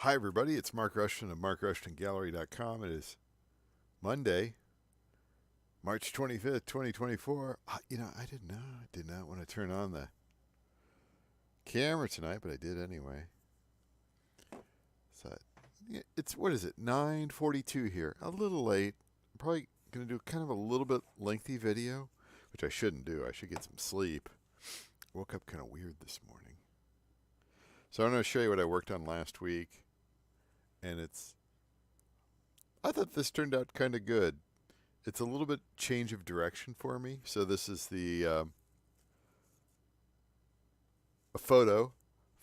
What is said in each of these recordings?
Hi, everybody. It's Mark Rushton of MarkRushtonGallery.com. It is Monday, March 25th, 2024. I didn't know. I did not want to turn on the camera tonight, but I did anyway. So, it's, what is it, 9:42 here. A little late. I'm probably going to do kind of a little bit lengthy video, which I shouldn't do. I should get some sleep. Woke up kind of weird this morning. So I'm going to show you what I worked on last week. And I thought this turned out kind of good. It's a little bit change of direction for me. So this is a photo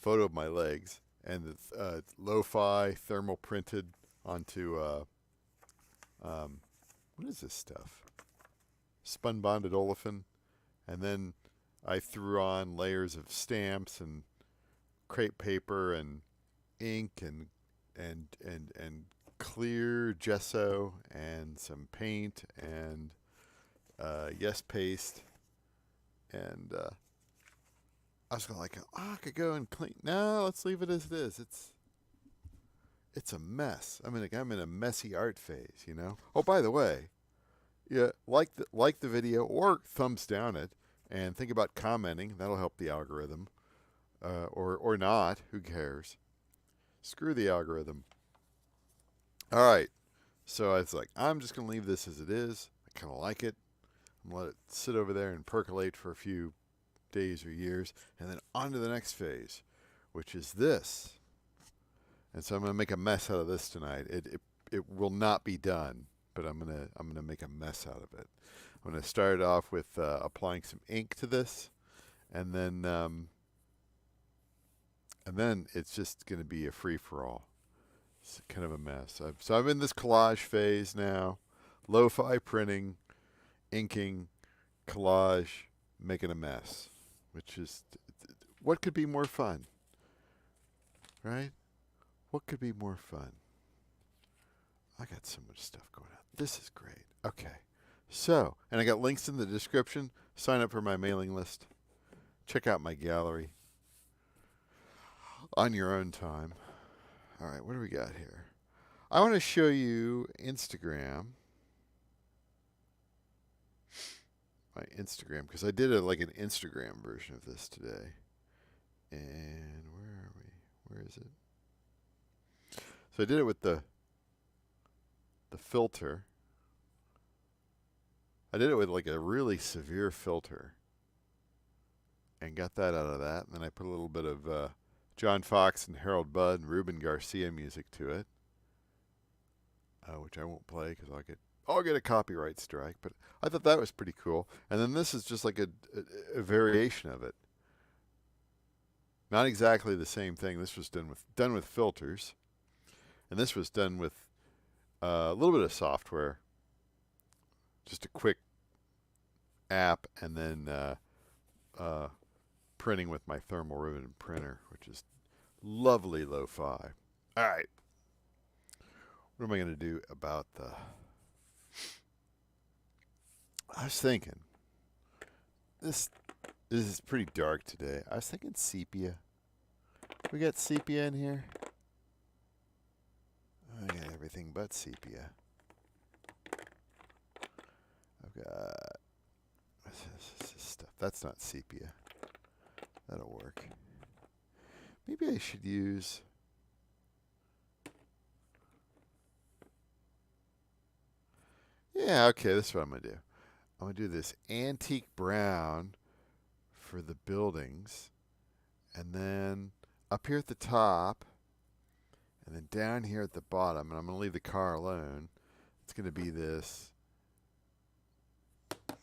of my legs, and it's lo-fi thermal printed onto what is this stuff? Spun bonded olefin, and then I threw on layers of stamps and crepe paper and ink and clear gesso and some paint and yes paste, and I was going like, I could go and clean. No, let's leave it as it is. It's a mess. I mean, like, I'm in a messy art phase, you know. Oh, by the way, yeah, like the video or thumbs down it, and think about commenting. That'll help the algorithm, or not. Who cares? Screw the algorithm. All right. So I was like, I'm just gonna leave this as it is. I kind of like it. I'm gonna let it sit over there and percolate for a few days or years, and then on to the next phase, which is this. And so I'm gonna make a mess out of this tonight. It will not be done, but I'm gonna make a mess out of it. I'm gonna start off with applying some ink to this, and then it's just gonna be a free for all. It's kind of a mess. So I'm in this collage phase now, lo-fi printing, inking, collage, making a mess, which is what could be more fun, right? What could be more fun? I got so much stuff going on. This is great. Okay. So, and I got links in the description. Sign up for my mailing list. Check out my gallery on your own time. All right, what do we got here? I want to show you Instagram. My Instagram, because I did like an Instagram version of this today. And where are we? Where is it? So I did it with the filter. I did it with like a really severe filter and got that out of that. And then I put a little bit of John Fox and Harold Budd and Ruben Garcia music to it, which I won't play because I'll get a copyright strike. But I thought that was pretty cool. And then this is just like a variation of it. Not exactly the same thing. This was done with filters, and this was done with a little bit of software, just a quick app, and then printing with my thermal ribbon printer, which is lovely lo-fi. All right, what am I going to do about the? I was thinking this is pretty dark today. I was thinking sepia. We got sepia in here. I got everything but sepia. I've got this stuff. That's not sepia. That'll work. Maybe I should use. Yeah, okay, this is what I'm going to do. I'm going to do this antique brown for the buildings, and then up here at the top, and then down here at the bottom, and I'm going to leave the car alone. It's going to be this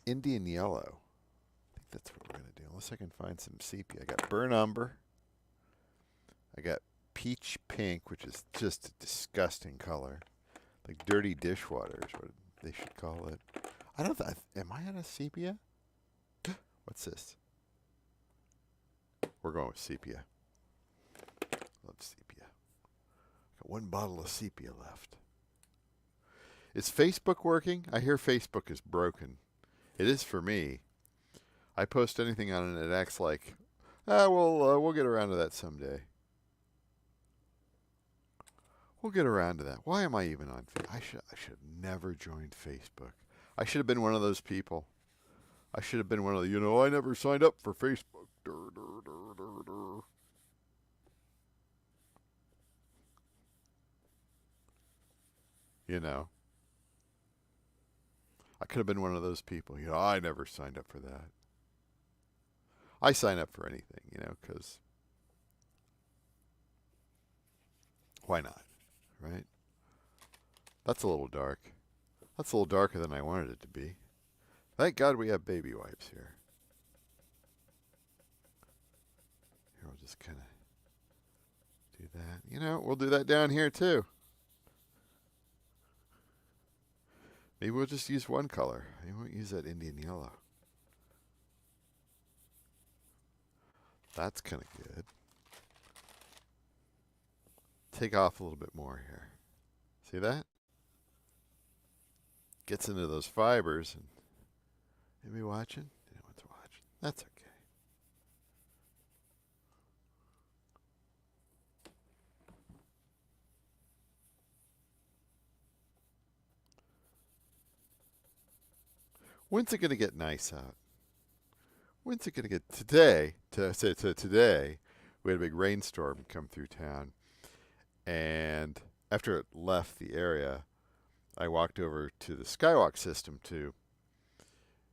Indian yellow. I think that's what we're going to do, unless I can find some sepia. I got burnt umber. I got peach pink, which is just a disgusting color. Like dirty dishwater is what they should call it. I don't am I out of sepia? What's this? We're going with sepia. Love sepia. Got one bottle of sepia left. Is Facebook working? I hear Facebook is broken. It is for me. I post anything on it, it acts like, we'll get around to that someday. We'll get around to that. Why am I even on Facebook? I should have never joined Facebook. I should have been one of those people. I should have been one of the, I never signed up for Facebook. Dur, dur, dur, dur, dur. I could have been one of those people. I never signed up for that. I sign up for anything, because why not, right? That's a little dark. That's a little darker than I wanted it to be. Thank God we have baby wipes here. Here, we'll just kind of do that. We'll do that down here too. Maybe we'll just use one color. I won't use that Indian yellow. That's kind of good. Take off a little bit more here. See that? Gets into those fibers. And anybody watching? Anyone's watching. That's okay. When's it going to get nice out? When's it going to get today? Today, we had a big rainstorm come through town, and after it left the area, I walked over to the Skywalk system to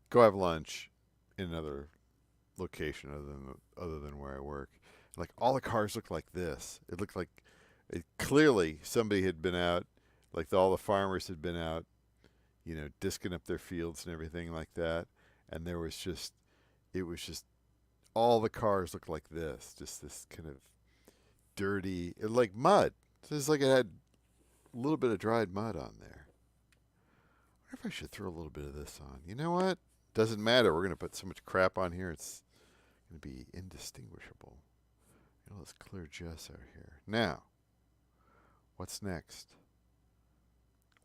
go have lunch in another location other than where I work. Like all the cars looked like this. It looked like clearly somebody had been out, like all the farmers had been out, disking up their fields and everything like that. And it was just all the cars looked like this, just this kind of dirty, like mud. It's like it had a little bit of dried mud on there. I wonder if I should throw a little bit of this on. You know what? Doesn't matter. We're going to put so much crap on here, it's going to be indistinguishable. Let's clear gesso here. Now, what's next?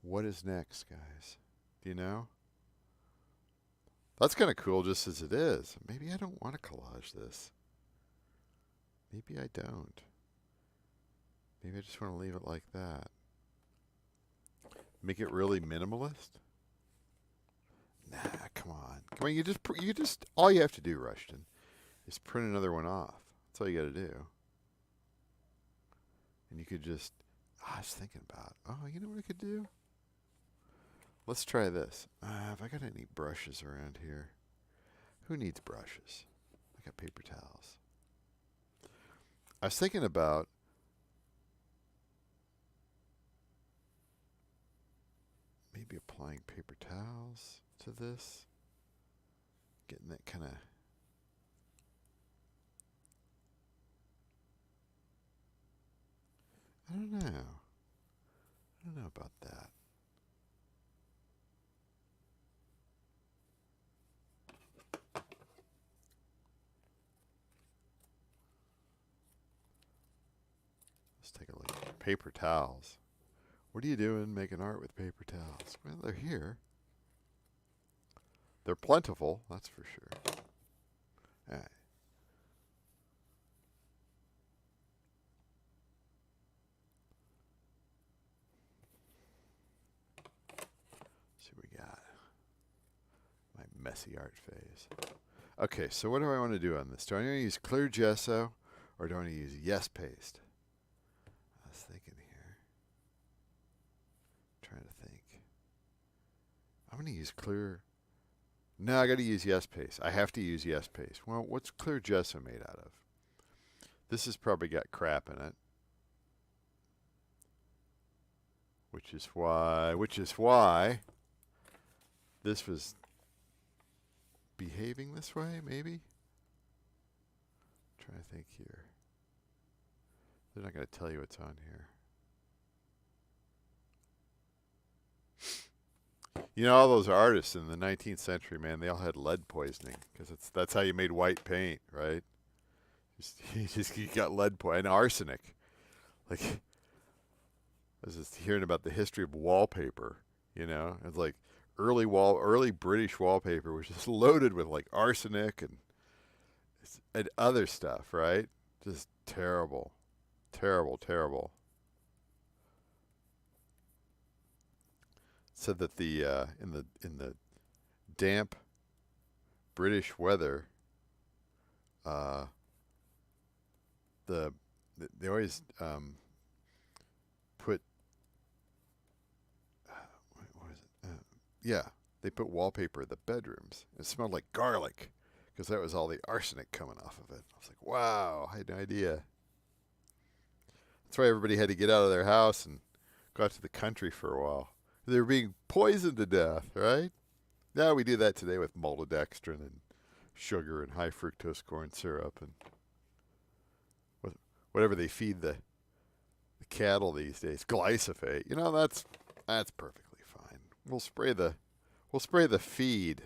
What is next, guys? Do you know? That's kind of cool just as it is. Maybe I don't want to collage this. Maybe I don't. Maybe I just want to leave it like that. Make it really minimalist? Nah, come on. Come on, you just all you have to do, Rushton, is print another one off. That's all you got to do. And you could just, I was thinking about, you know what I could do? Let's try this. Have I got any brushes around here? Who needs brushes? I got paper towels. I was thinking about maybe applying paper towels to this. Getting that kind of... I don't know. I don't know about that. Let's take a look at paper towels. What are you doing making art with paper towels? Well, they're here. They're plentiful, that's for sure. All right. See what we got. My messy art phase. Okay, so what do I want to do on this? Do I want to use clear gesso or do I want to use yes paste? I was thinking here. Trying to think. I'm going to use clear. No, I got to use yes paste. I have to use yes paste. Well, what's clear gesso made out of? This has probably got crap in it. Which is why this was behaving this way, maybe? I'm trying to think here. They're not going to tell you what's on here. All those artists in the 19th century, man, they all had lead poisoning because that's how you made white paint, right? You got lead poisoning and arsenic. Like, I was just hearing about the history of wallpaper. It's like early British wallpaper was just loaded with like arsenic and other stuff, right? Just terrible, terrible, terrible. said that the in the damp British weather, uh, the they always put what is it? Yeah, they put wallpaper in the bedrooms. It smelled like garlic because that was all the arsenic coming off of it. I was like, wow, I had no idea. That's why everybody had to get out of their house and go out to the country for a while. They were being poisoned to death, right? Now we do that today with maltodextrin and sugar and high fructose corn syrup and whatever they feed the cattle these days. Glyphosate. You know, that's perfectly fine. We'll spray the feed.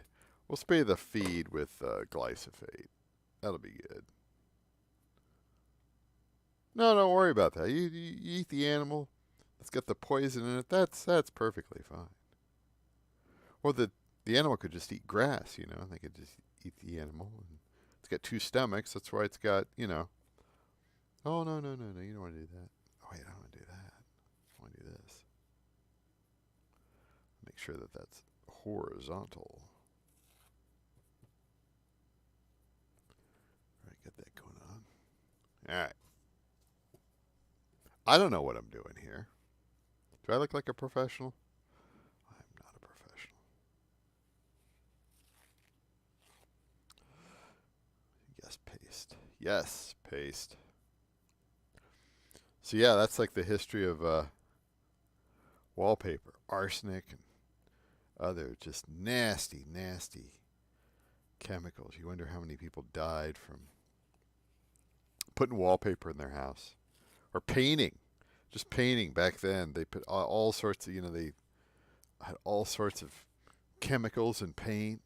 We'll spray the feed with glyphosate. That'll be good. No, don't worry about that. You eat the animal that's got the poison in it. That's perfectly fine. Or the animal could just eat grass, you know. They could just eat the animal. And it's got two stomachs. That's why it's got, you know. Oh, no. You don't want to do that. Oh, wait, I don't want to do that. I want to do this. Make sure that that's horizontal. All right, get that going on. All right. I don't know what I'm doing here. Do I look like a professional? I'm not a professional. Yes, paste. Yes, paste. So yeah, that's like the history of wallpaper. Arsenic and other just nasty chemicals. You wonder how many people died from putting wallpaper in their house. Or painting. Just painting back then. They put all sorts of, you know, they had all sorts of chemicals in paint.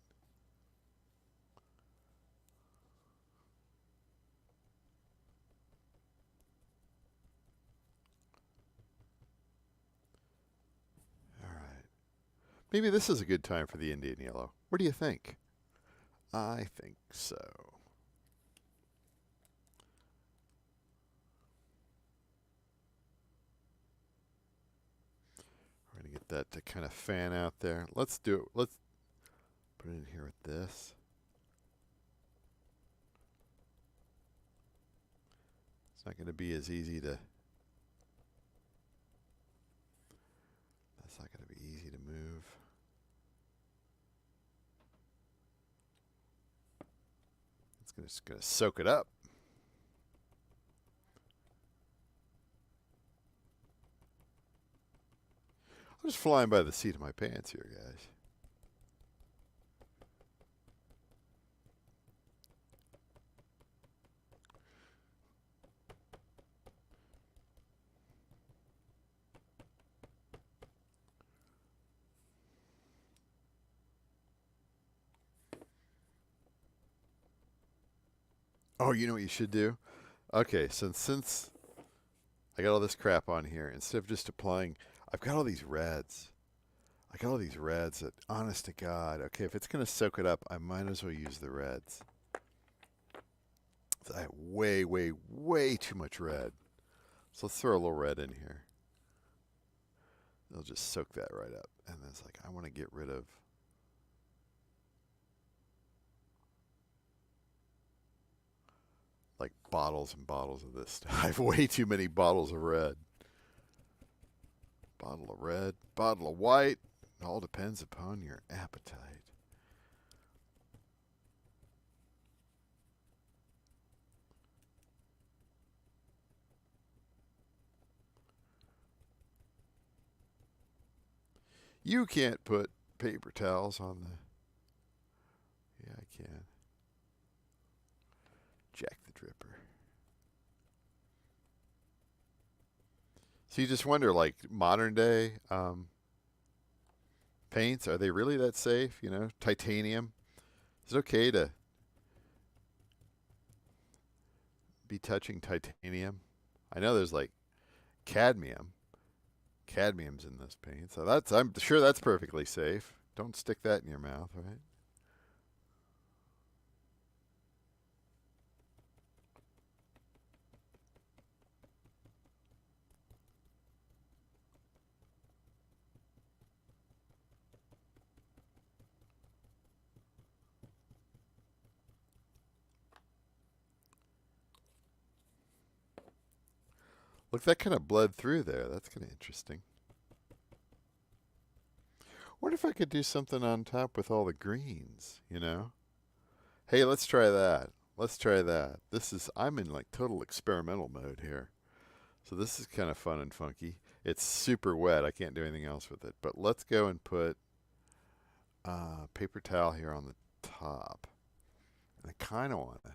All right. Maybe this is a good time for the Indian yellow. What do you think? I think so. We're going to get that to kind of fan out there. Let's do it. Let's put it in here with this. It's not going to be as easy to... That's not going to be easy to move. It's just going to soak it up. I'm just flying by the seat of my pants here, guys. Oh, you know what you should do? Okay, since I got all this crap on here, instead of just applying, I've got all these reds. I got all these reds that, honest to God, okay, if it's going to soak it up, I might as well use the reds. So I have way too much red. So let's throw a little red in here. It'll just soak that right up. And it's like, I want to get rid of... like bottles and bottles of this stuff. I have way too many bottles of red. Bottle of red, bottle of white. It all depends upon your appetite. You can't put paper towels on the... Yeah, I can. Jack the Dripper. So you just wonder, like, modern day paints, are they really that safe? You know, titanium. Is it okay to be touching titanium? I know there's like cadmium. Cadmium's in this paint, so I'm sure that's perfectly safe. Don't stick that in your mouth, right? Look, that kind of bled through there. That's kind of interesting. Wonder if I could do something on top with all the greens, you know? Hey, let's try that. Let's try that. I'm in like total experimental mode here. So this is kind of fun and funky. It's super wet. I can't do anything else with it. But let's go and put paper towel here on the top. And I kind of want to.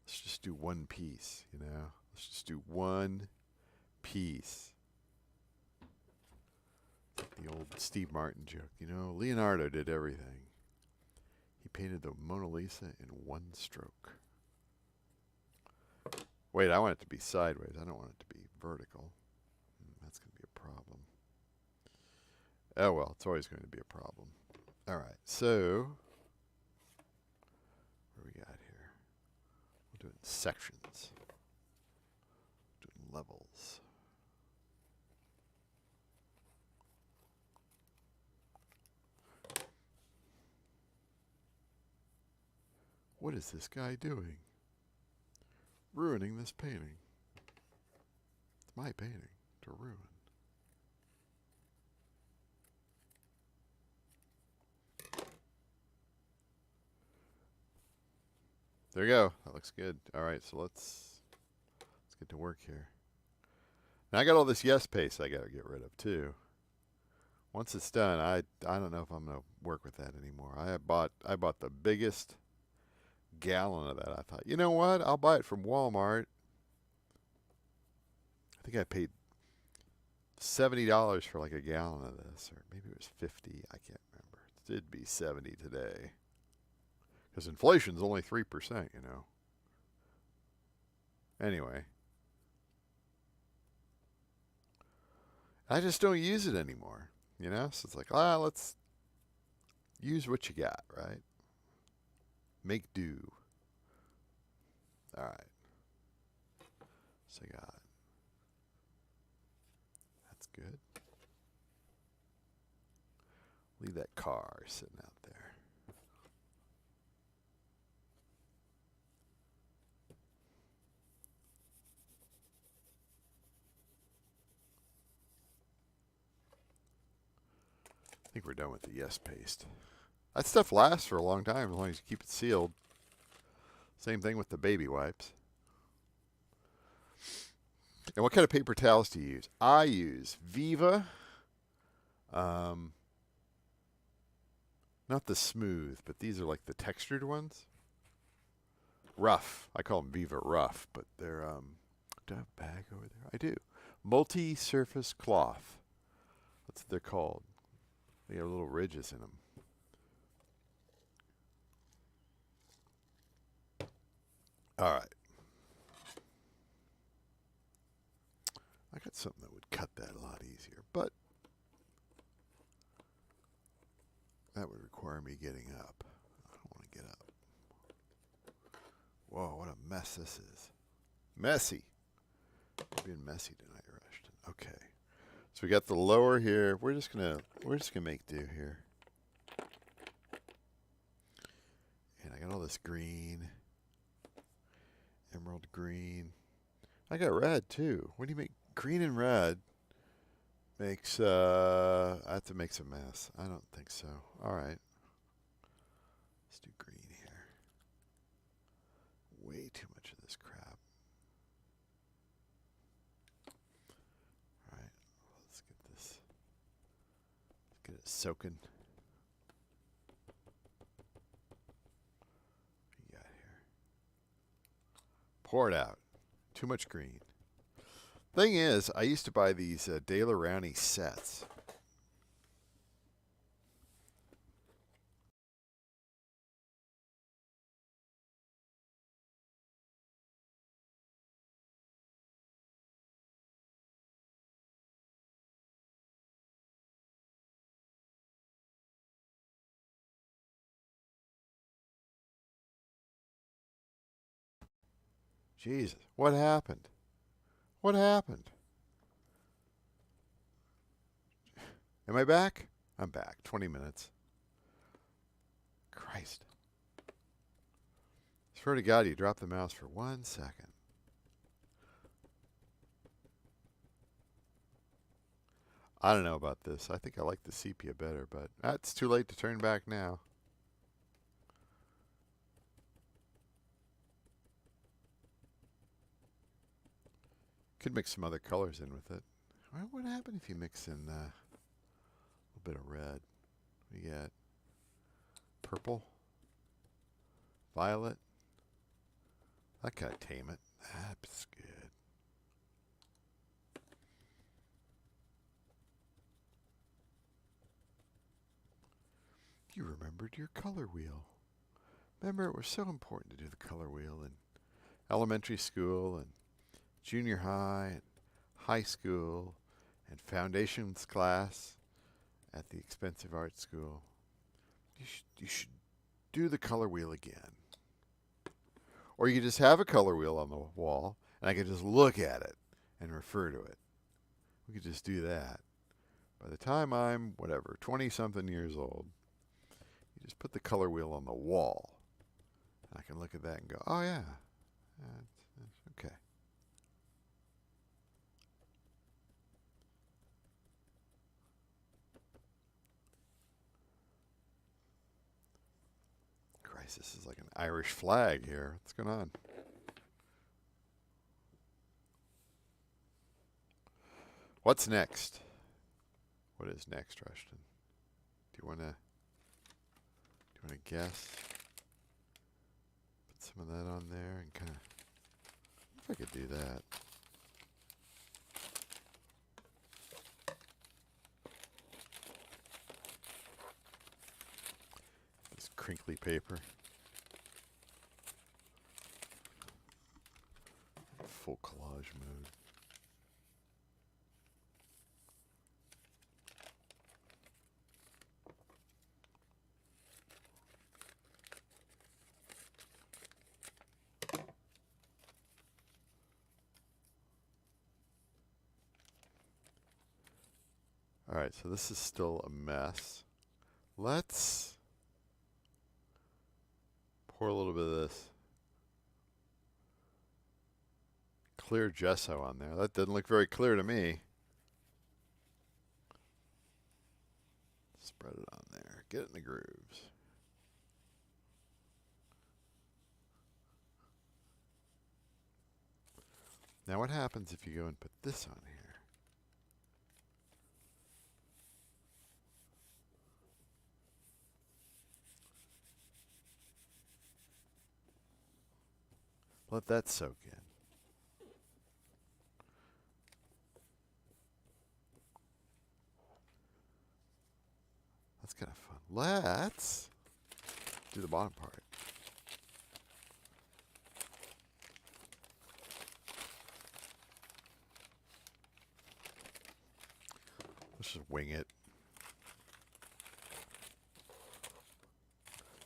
Let's just do one piece, you know? Let's just do one piece. The old Steve Martin joke, you know? Leonardo did everything. He painted the Mona Lisa in one stroke. Wait, I want it to be sideways. I don't want it to be vertical. That's going to be a problem. Oh, well, it's always going to be a problem. All right, so what do we got here? We'll do it in sections. Do it in levels. What is this guy doing? Ruining this painting. It's my painting to ruin. There you go. That looks good. All right, so let's get to work here. Now I got all this yes paste I got to get rid of too. Once it's done, I don't know if I'm gonna work with that anymore. I bought the biggest gallon of that. I thought, you know what? I'll buy it from Walmart. I think I paid $70 for like a gallon of this, or maybe it was 50. I can't remember. It did be 70 today. Because inflation's only 3%, you know. Anyway. I just don't use it anymore, you know? So it's like, let's use what you got, right? Make do. All right. So I got. That's good. Leave that car sitting out there. I think we're done with the yes paste. That stuff lasts for a long time as long as you keep it sealed. Same thing with the baby wipes. And what kind of paper towels do you use? I use Viva. Not the smooth, but these are like the textured ones. Rough. I call them Viva Rough, but they're, do I have a bag over there? I do. Multi-surface cloth. That's what they're called. They have little ridges in them. All right. I got something that would cut that a lot easier, but that would require me getting up. I don't want to get up. Whoa, what a mess this is. Messy. We're being messy tonight, Rushton. Okay. So we got the lower here. We're just gonna make do here. And I got all this green. Emerald green. I got red too. What do you make? Green and red makes I have to make some mess. I don't think so. All right. Let's do green here. Way too much of this crap. All right. Let's get this. Let's get it soaking. What you got here? Pour it out. Too much green. Thing is, I used to buy these De La Rowney sets. Jesus, what happened? What happened? Am I back? I'm back. 20 minutes. Christ. This Swear to God, you drop the mouse for 1 second. I don't know about this. I think I like the sepia better, but it's too late to turn back now. Could mix some other colors in with it. What would happen if you mix in a little bit of red? We got purple, violet. That kind of tame it. That's good. You remembered your color wheel. Remember, it was so important to do the color wheel in elementary school and junior high and high school and foundations class at the expensive art school. You should do the color wheel again. Or you could just have a color wheel on the wall and I could just look at it and refer to it. We could just do that. By the time I'm, 20-something years old, you just put the color wheel on the wall. And I can look at that and go, oh yeah, okay. Christ, this is like an Irish flag here. What's going on? What's next? What is next, Rushton? Do you want to guess? Put some of that on there and kind of, if I could do that. This crinkly paper. Full collage mode. All right, so this is still a mess. Let's pour a little bit of this clear gesso on there. That didn't look very clear to me. Spread it on there. Get it in the grooves. Now what happens if you go and put this on here? Let that soak in. That's kind of fun. Let's do the bottom part. Let's just wing it.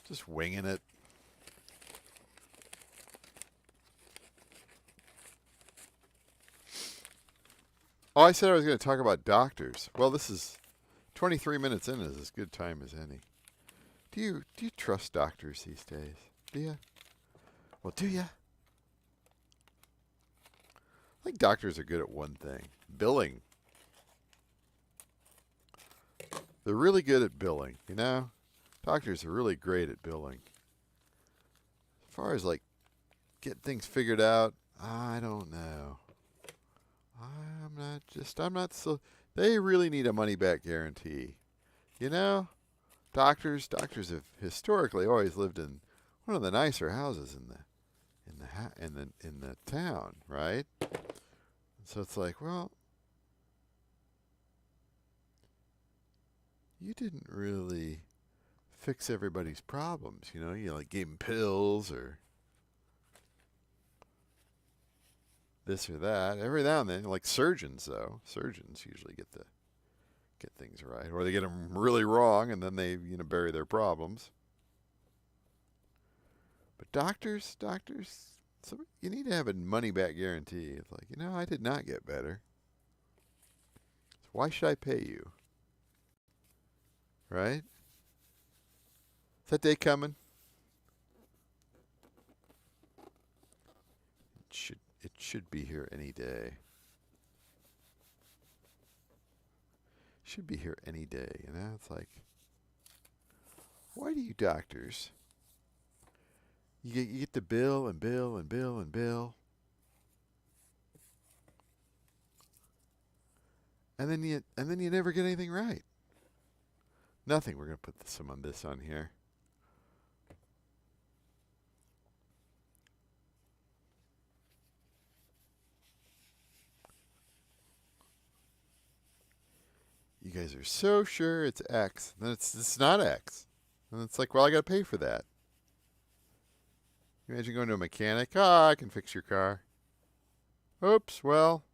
Just winging it. Oh, I said I was going to talk about doctors. Well, this is 23 minutes in is as good time as any. Do you trust doctors these days? Do you? Well, do you? I think doctors are good at one thing. Billing. They're really good at billing, you know? Doctors are really great at billing. As far as like getting things figured out, I don't know. I'm not so, they really need a money back guarantee. You know? Doctors have historically always lived in one of the nicer houses in the town, right? So it's like, well, you didn't really fix everybody's problems, you know? You like gave them pills or this or that. Every now and then, like surgeons though, surgeons usually get things right, or they get them really wrong, and then they bury their problems. But doctors, so you need to have a money back guarantee. It's like, I did not get better. So why should I pay you? Right? Is that day coming? should be here any day. Should be here any day, you know? It's like, why do you doctors? You get the bill and bill and bill and bill. And then you never get anything right. Nothing. We're going to put some on this on here. You guys are so sure it's X. Then it's not X. And it's like, well, I got to pay for that. Imagine going to a mechanic. I can fix your car. Oops, well.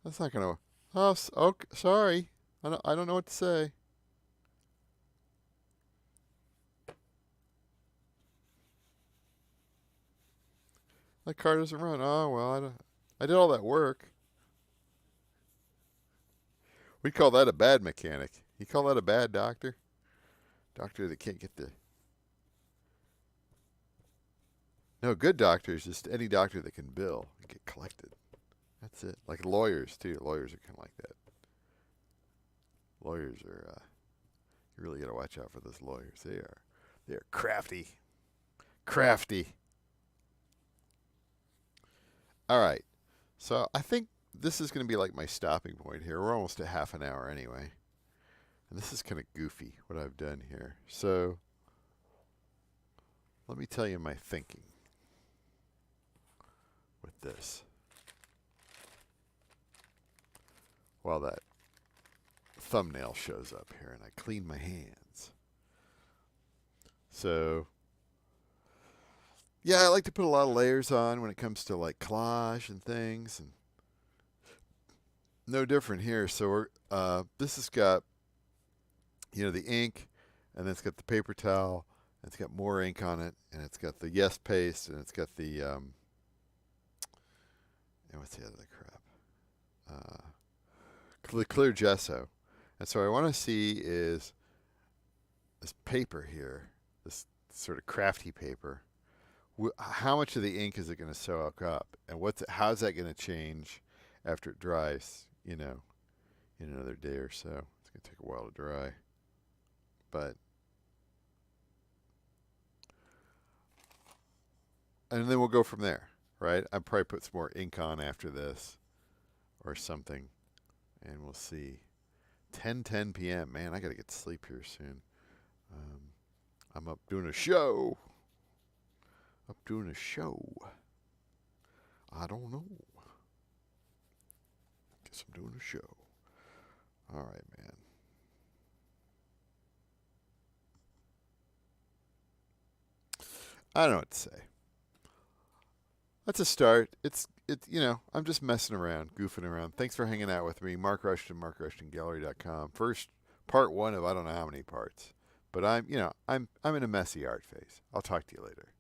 That's not going to... Oh, sorry. I don't know what to say. That car doesn't run. Oh, well, I did all that work. We call that a bad mechanic. You call that a bad doctor? Doctor that can't get the... No, good doctor is just any doctor that can bill and get collected. That's it. Like lawyers, too. Lawyers are kind of like that. Lawyers are... you really got to watch out for those lawyers. They're crafty. Crafty. All right. So I think this is going to be like my stopping point here. We're almost at half an hour anyway. And this is kind of goofy, what I've done here. So let me tell you my thinking with this. While that thumbnail shows up here and I clean my hands. So, yeah, I like to put a lot of layers on when it comes to like collage and things. And no different here. So we're, this has got, you know, the ink, and then it's got the paper towel, and it's got more ink on it, and it's got the Yes paste, and it's got the, and what's the other crap? The clear gesso. And so what I want to see is this paper here, this sort of crafty paper. How much of the ink is it going to soak up, and how's that going to change after it dries? You know, in another day or so. It's going to take a while to dry. But, and then we'll go from there, right? I'll probably put some more ink on after this or something, and we'll see. 10:10 p.m. Man, I got to get to sleep here soon. I'm up doing a show. I don't know. Guess I'm doing a show. All right, man. I don't know what to say. That's a start. You know, I'm just messing around, goofing around. Thanks for hanging out with me. Mark Rushton, MarkRushtonGallery.com. First, part one of I don't know how many parts. But I'm in a messy art phase. I'll talk to you later.